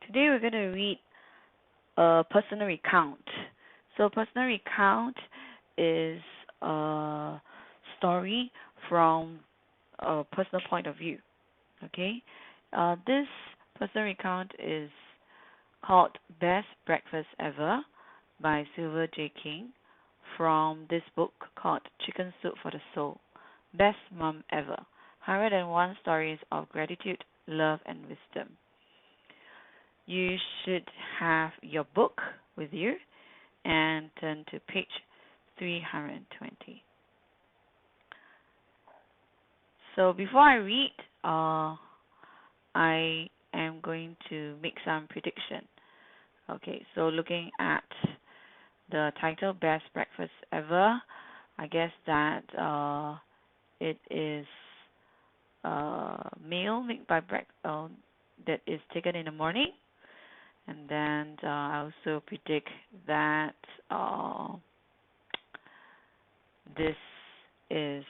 Today we're going to read a personal recount. So personal recount is a story from a personal point of view. Okay, this personal recount is called Best Breakfast Ever by Silver J. King from this book called Chicken Soup for the Soul. Best Mom Ever. 101 Stories of Gratitude, Love, and Wisdom. You should have your book with you and turn to page 320. So before I read, I am going to make some prediction. Okay, so looking at the title, Best Breakfast Ever, I guess that it is a meal made by that is taken in the morning. And then I also predict that this is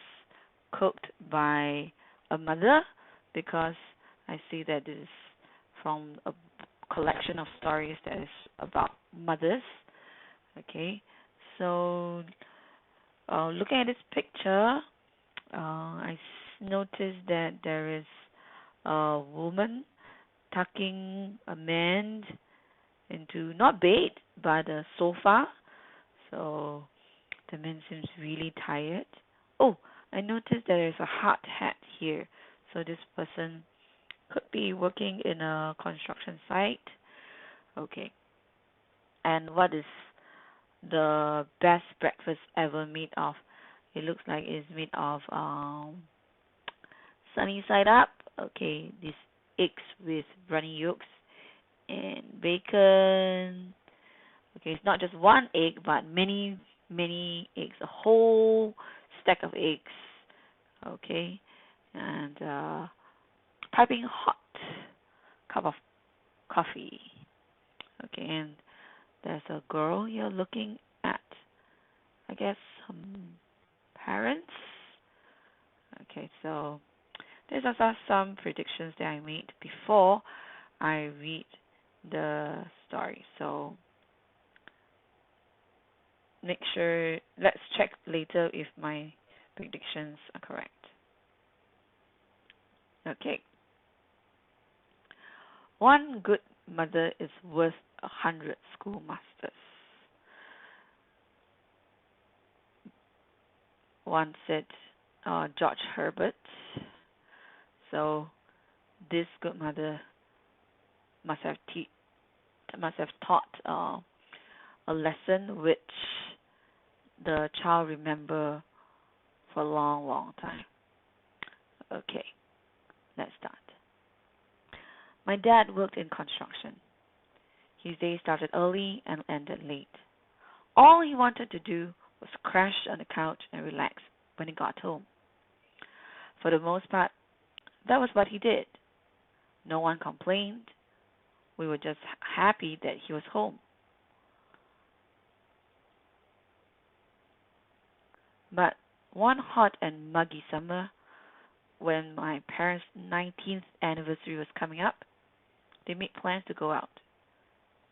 cooked by a mother, because I see that this is from a collection of stories that is about mothers. Okay, so looking at this picture, I noticed that there is a woman tucking a man into not bed but a sofa. So the man seems really tired. Oh, I noticed there is a hard hat here. So this person could be working in a construction site. Okay. And what is the best breakfast ever made of? It looks like it's made of sunny side up. Okay, these eggs with runny yolks and bacon. Okay, it's not just one egg, but many eggs, a whole stack of eggs. Okay, and piping hot cup of coffee. Okay, and there's a girl you're looking at, I guess some parents. Okay, so these are some predictions that I made before I read the story. So make sure, let's check later if my predictions are correct. Okay. One good mother is worth 100 schoolmasters. One said George Herbert. So this good mother must have taught a lesson which the child remember for a long time. Okay, let's start. My dad worked in construction. His day started early and ended late. All he wanted to do was crash on the couch and relax when he got home. For the most part, that was what he did. No one complained. We were just happy that he was home. But one hot and muggy summer, when my parents' 19th anniversary was coming up, they made plans to go out.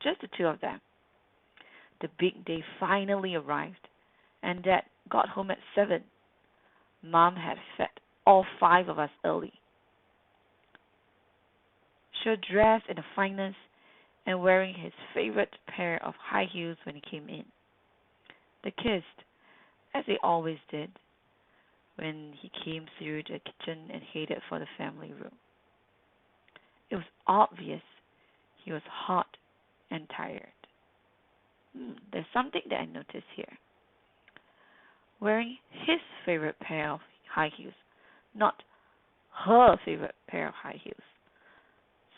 Just the two of them. The big day finally arrived, and Dad got home at 7. Mom had fed all 5 of us early. She was dressed in the finest and wearing his favorite pair of high heels when he came in. They kissed, as they always did, when he came through the kitchen and headed for the family room. It was obvious he was hot and tired. There's something that I noticed here. Wearing his favorite pair of high heels, not her favorite pair of high heels.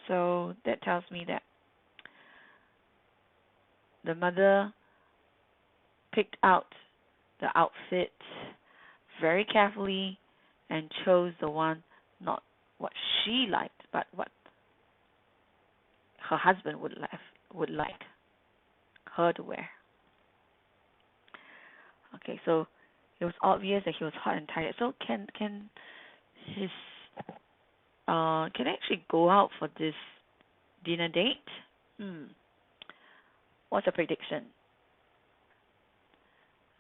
So that tells me that the mother picked out the outfit very carefully and chose the one, not what she liked, but what her husband would like her to wear. Okay, so it was obvious that he was hot and tired. So can actually go out for this dinner date? Hmm. What's your prediction?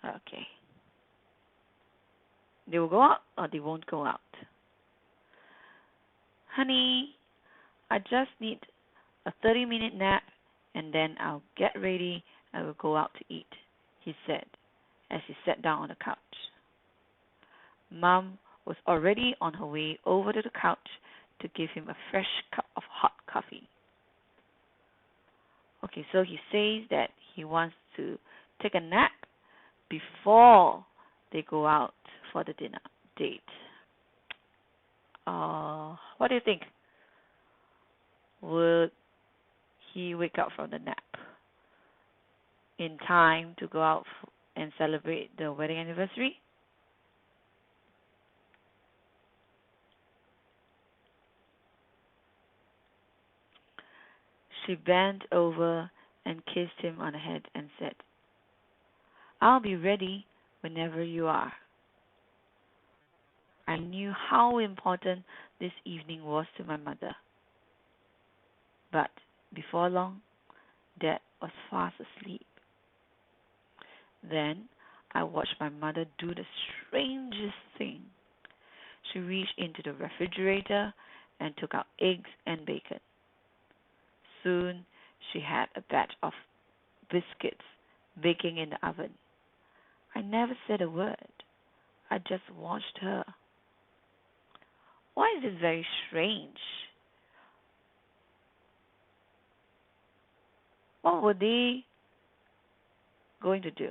Okay. They will go out or they won't go out? Honey, I just need a 30-minute nap and then I'll get ready and we'll go out to eat, he said as he sat down on the couch. Mom was already on her way over to the couch to give him a fresh cup of hot coffee. Okay, so he says that he wants to take a nap before they go out for the dinner date. What do you think? Would he wake up from the nap in time to go out and celebrate the wedding anniversary? She bent over and kissed him on the head and said, I'll be ready whenever you are. I knew how important this evening was to my mother. But before long, Dad was fast asleep. Then I watched my mother do the strangest thing. She reached into the refrigerator and took out eggs and bacon. Soon she had a batch of biscuits baking in the oven. I never said a word. I just watched her. Why is this very strange? What were they going to do?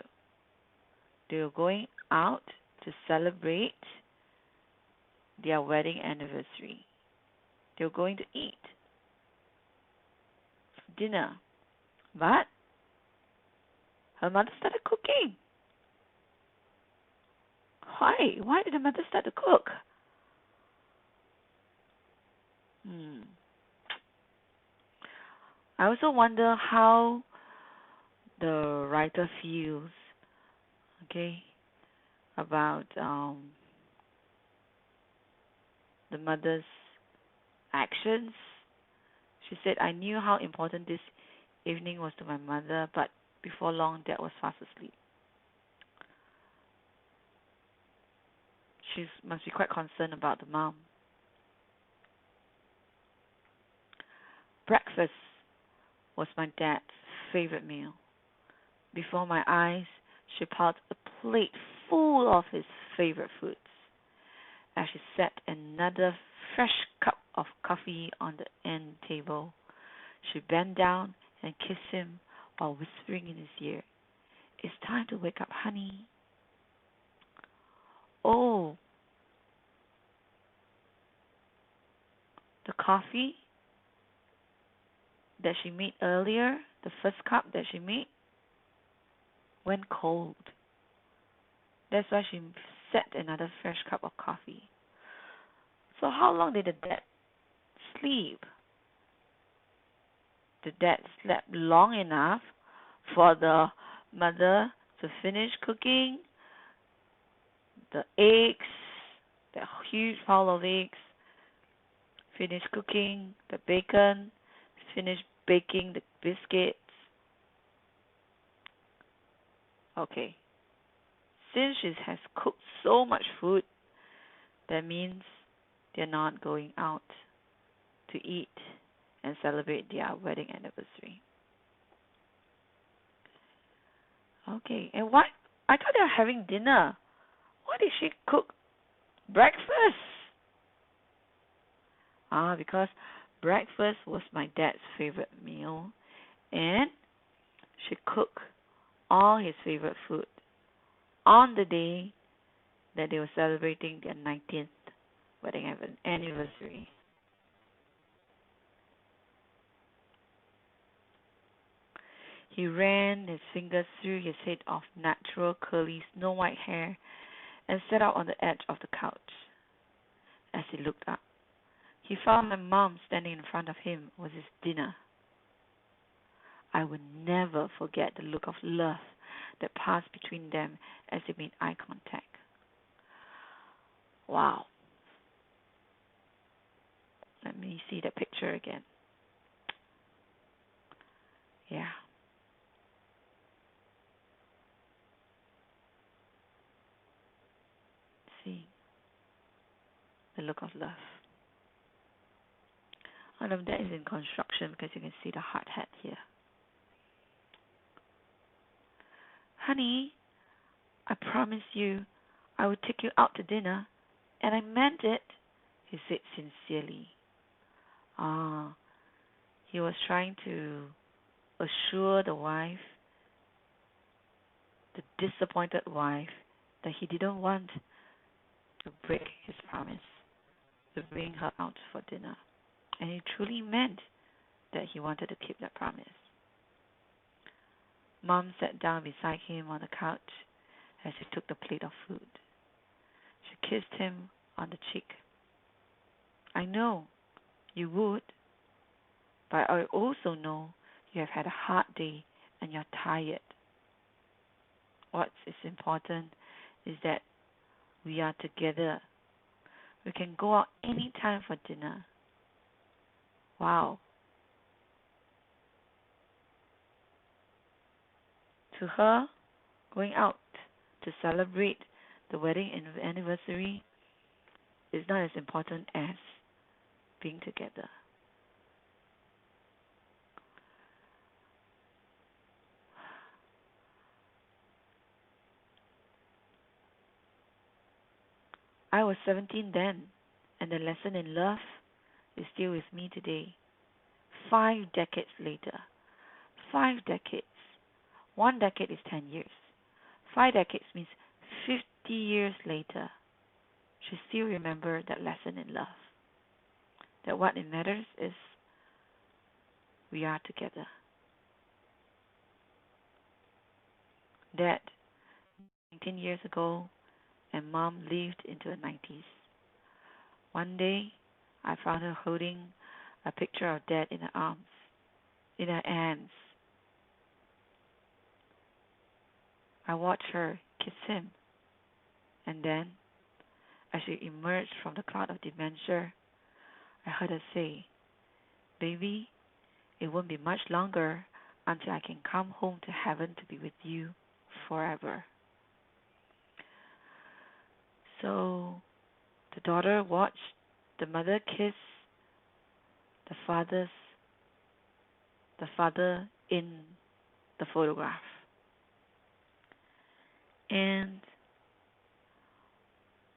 They were going out to celebrate their wedding anniversary. They were going to eat dinner. But her mother started cooking. Why? Why did the mother start to cook? I also wonder how the writer feels, okay, about the mother's actions. She said, I knew how important this evening was to my mother, but before long, Dad was fast asleep. She must be quite concerned about the mom. Breakfast was my dad's favorite meal. Before my eyes, she piled a plate full of his favorite foods. As she set another fresh cup of coffee on the end table, she bent down and kissed him while whispering in his ear, It's time to wake up, honey. Oh, the coffee that she made earlier, the first cup that she made, went cold. That's why she set another fresh cup of coffee. So how long did the dad sleep? The dad slept long enough for the mother to finish cooking the eggs, the huge pile of eggs, finish cooking the bacon, finish baking the biscuits. Okay. Since she has cooked so much food, that means they're not going out to eat and celebrate their wedding anniversary. Okay, and what? I thought they were having dinner. Why did she cook breakfast? Because breakfast was my dad's favorite meal, and she cooked all his favorite food on the day that they were celebrating their 19th wedding anniversary. He ran his fingers through his head of natural curly snow white hair and sat out on the edge of the couch. As he looked up, he found my mom standing in front of him with his dinner. I will never forget the look of love that passed between them as they made eye contact. Wow. Let me see the picture again. Yeah. See the look of love. All of that is in construction because you can see the hard hat here. Honey, I promised you I would take you out to dinner, and I meant it, he said sincerely. Ah, he was trying to assure the wife, the disappointed wife, that he didn't want to break his promise to bring her out for dinner. And he truly meant that he wanted to keep that promise. Mom sat down beside him on the couch as he took the plate of food. She kissed him on the cheek. I know you would, but I also know you have had a hard day and you're tired. What is important is that we are together. We can go out any time for dinner. Wow. To her, going out to celebrate the wedding anniversary is not as important as being together. I was 17 then, and the lesson in love is still with me today. 5 decades later. 5 decades. 1 decade is 10 years. 5 decades means 50 years later. She still remembers that lesson in love. That what it matters is we are together. Dad, 19 years ago, and Mom lived into the 90s. One day, I found her holding a picture of Dad in her arms, in her hands. I watched her kiss him, and then, as she emerged from the cloud of dementia, I heard her say, "Baby, it won't be much longer until I can come home to heaven to be with you forever." So the daughter watched the mother kiss the father in the photograph. And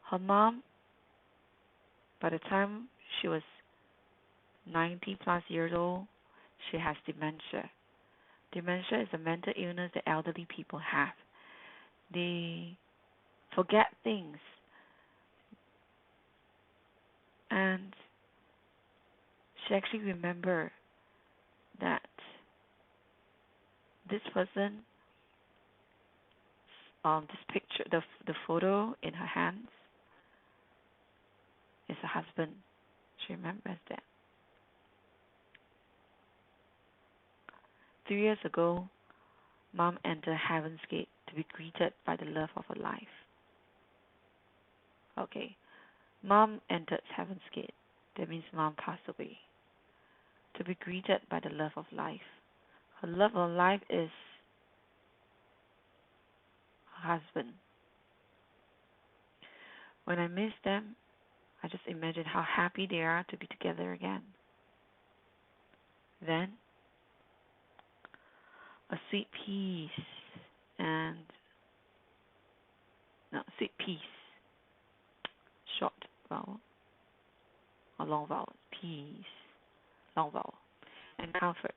her mom, by the time she was 90 plus years old, she has dementia. Dementia is a mental illness that elderly people have. They forget things. And she actually remembered that this person, this picture, the photo in her hands, is her husband. She remembers that. 3 years ago, Mom entered Heaven's Gate to be greeted by the love of her life. Okay, Mom entered Heaven's Gate. That means Mom passed away. To be greeted by the love of life. Her love of life is her husband. When I miss them, I just imagine how happy they are to be together again. Then, a sweet peace sweet peace, short vowel, or long vowel, peace, long vowel, and comfort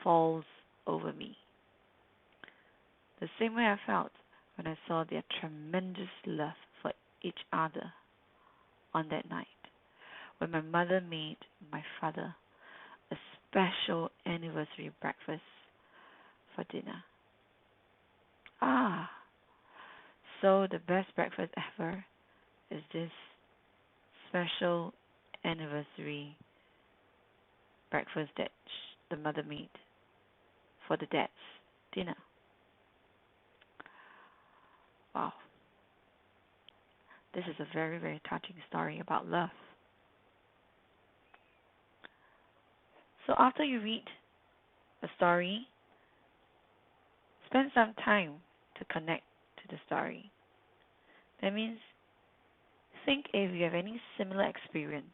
falls over me. The same way I felt when I saw their tremendous love for each other on that night, when my mother made my father a special anniversary breakfast for dinner. So the best breakfast ever is this special anniversary breakfast that the mother made for the dad's dinner. Wow. This is a very, very touching story about love. So after you read a story, spend some time to connect to the story. That means think if you have any similar experience.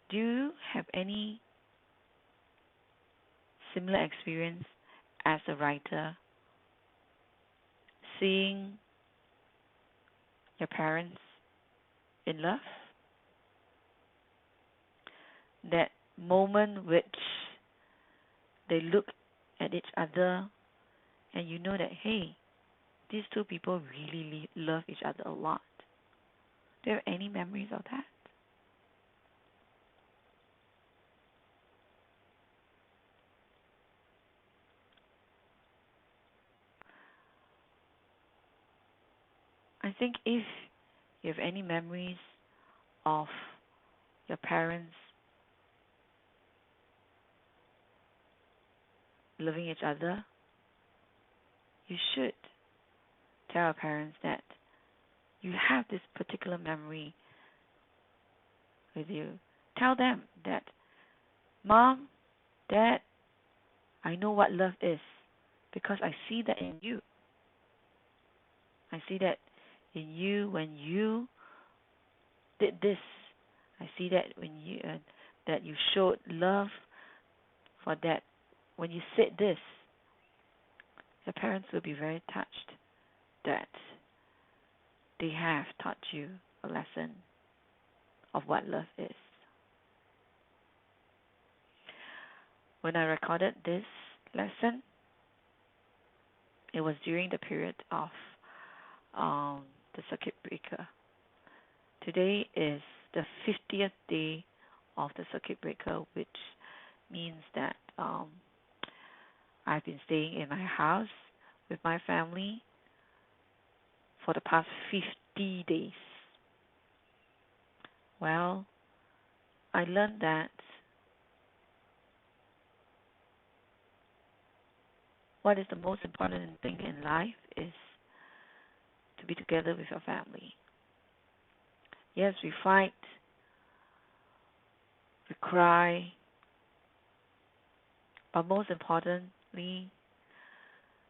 Do you have any similar experience as a writer, seeing your parents in love? That moment which they look at each other and you know that, hey, these two people really love each other a lot. Do you have any memories of that? I think if you have any memories of your parents loving each other, you should tell your parents that you have this particular memory with you. Tell them that, Mom, Dad, I know what love is because I see that in you. I see that in you when you did this. I see that when you that you showed love for that. When you said this, your parents will be very touched that they have taught you a lesson of what love is. When I recorded this lesson, it was during the period of the circuit breaker. Today is the 50th day of the circuit breaker, which means that I've been staying in my house with my family for the past 50 days. Well, I learned that what is the most important thing in life is to be together with your family. Yes, we fight, we cry, but most importantly,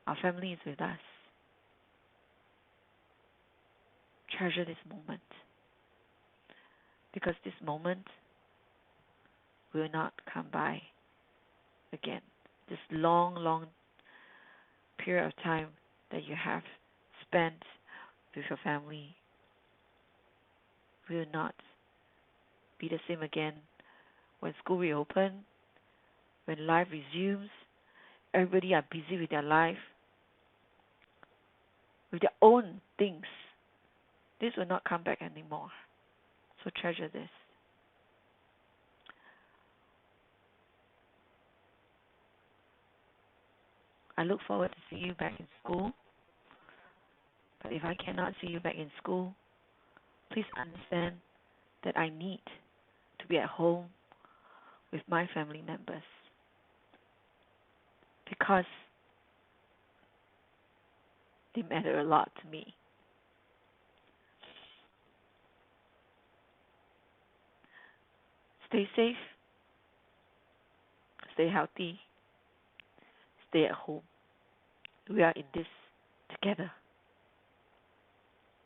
our family is with us. Treasure this moment, because this moment will not come by again. This long period of time that you have spent with your family will not be the same again when school reopens, when life resumes. Everybody are busy with their life, with their own things. This will not come back anymore. So treasure this. I look forward to seeing you back in school. But if I cannot see you back in school, please understand that I need to be at home with my family members, because they matter a lot to me. Stay safe, stay healthy, stay at home. We are in this together.